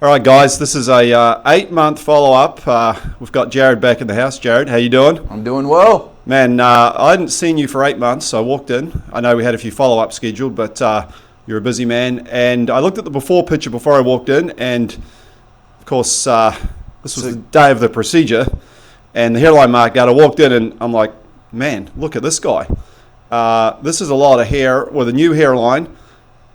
All right, guys, this is a 8-month follow-up. We've got Jared back in the house. Jared, how you doing? I'm doing well. Man, I hadn't seen you for 8 months, so I walked in. I know we had a few follow-ups scheduled, but you're a busy man. And I looked at the before picture before I walked in, and of course, this was the day of the procedure, and the hairline marked out. I walked in, and I'm like, man, look at this guy. This is a lot of hair with a new hairline.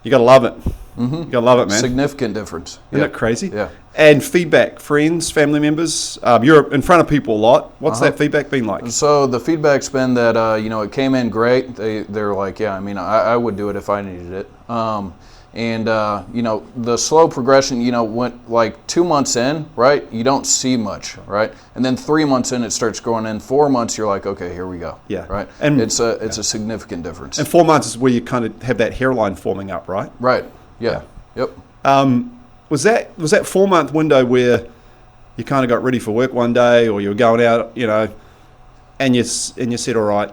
You got to love it. Mm-hmm. You got to love it, man. Significant difference. Isn't it crazy? Yeah. And feedback, friends, family members. You're in front of people a lot. What's that feedback been like? So the feedback's been that it came in great. They're like, yeah, I mean, I would do it if I needed it. The slow progression, went like 2 months in, right? You don't see much, right? And then 3 months in, it starts growing in. 4 months, you're like, okay, here we go. Yeah. Right. And it's a significant difference. And 4 months is where you kind of have that hairline forming up, right? Right. Yeah. Yep. Was that 4 month window where you kind of got ready for work one day, or you were going out, and you said, all right,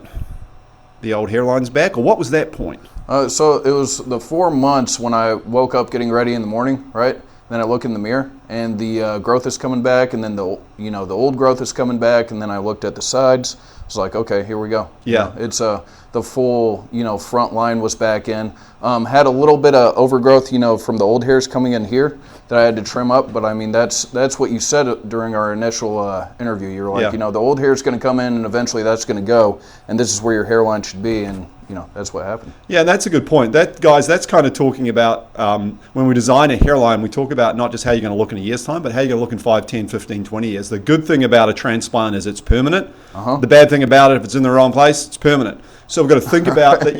the old hairline's back, or what was that point? So it was the 4 months when I woke up getting ready in the morning, right? Then I look in the mirror, and the growth is coming back, and then the old growth is coming back, and then I looked at the sides. It's like, okay, here we go. Yeah. It's the full, front line was back in. Had a little bit of overgrowth, from the old hairs coming in here that I had to trim up. But I mean, that's what you said during our initial interview. You were like, the old hair is going to come in, and eventually that's going to go, and this is where your hairline should be, and that's what happened. Yeah, that's a good point. That's kind of talking about when we design a hairline, we talk about not just how you're going to look in a year's time, but how you're going to look in 5, 10, 15, 20 years. The good thing about a transplant is it's permanent. The bad thing about it, if it's in the wrong place, it's permanent. So we've got to think about that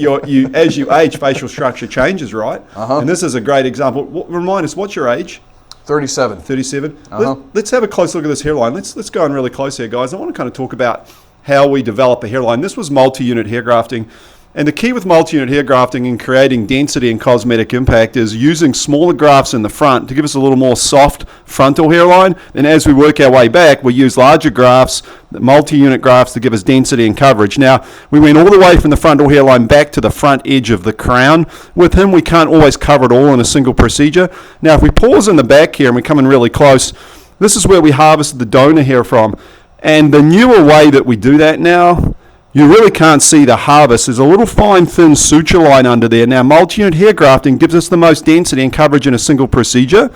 as you age, facial structure changes, right? And this is a great example. Remind us, what's your age? 37. 37. Let's have a close look at this hairline. Let's go in really close here, guys. I want to kind of talk about how we develop a hairline. This was multi-unit hair grafting. And the key with multi-unit hair grafting and creating density and cosmetic impact is using smaller grafts in the front to give us a little more soft frontal hairline. And as we work our way back, we use larger grafts, multi-unit grafts, to give us density and coverage. Now, we went all the way from the frontal hairline back to the front edge of the crown. With him, we can't always cover it all in a single procedure. Now, if we pause in the back here and we come in really close, this is where we harvested the donor hair from. And the newer way that we do that now, you really can't see the harvest. There's a little fine, thin suture line under there. Now, multi-unit hair grafting gives us the most density and coverage in a single procedure,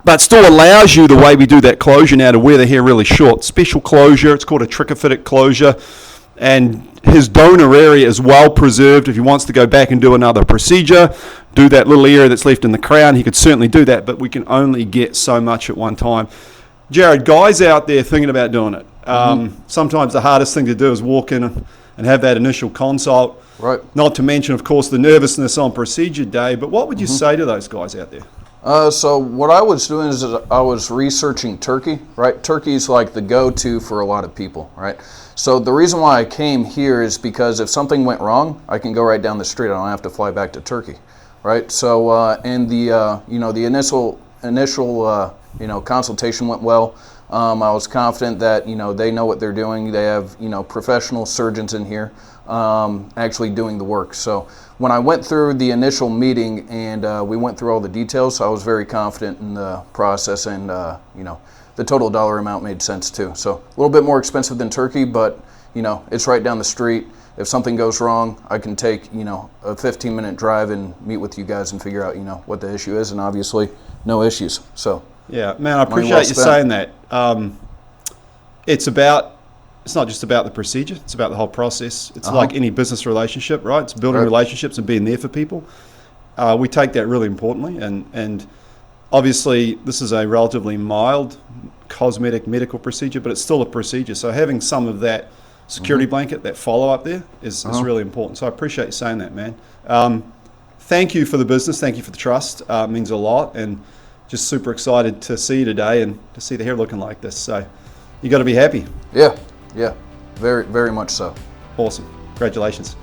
but still allows you, the way we do that closure now, to wear the hair really short. Special closure. It's called a trichophytic closure. And his donor area is well preserved. If he wants to go back and do another procedure, do that little area that's left in the crown, he could certainly do that, but we can only get so much at one time. Jared, guys out there thinking about doing it. Sometimes the hardest thing to do is walk in and have that initial consult. Right. Not to mention, of course, the nervousness on procedure day. But what would you say to those guys out there? So what I was doing is I was researching Turkey, right? Turkey's like the go-to for a lot of people, right? So the reason why I came here is because if something went wrong, I can go right down the street. I don't have to fly back to Turkey, right? So the initial consultation went well. I was confident that they know what they're doing. They have professional surgeons in here actually doing the work. So when I went through the initial meeting and we went through all the details, I was very confident in the process, and the total dollar amount made sense too. So a little bit more expensive than Turkey, but it's right down the street. If something goes wrong, I can take a 15-minute drive and meet with you guys and figure out what the issue is, and obviously no issues. So. Yeah, man, I appreciate you saying that. It's not just about the procedure, it's about the whole process. It's like any business relationship, right? It's building relationships and being there for people. We take that really importantly, and obviously this is a relatively mild cosmetic medical procedure, but it's still a procedure. So having some of that security blanket, that follow-up there is really important. So I appreciate you saying that, man. Thank you for the business. Thank you for the trust. It means a lot, and just super excited to see you today and to see the hair looking like this. So you got to be happy. Yeah, very, very much so. Awesome. Congratulations.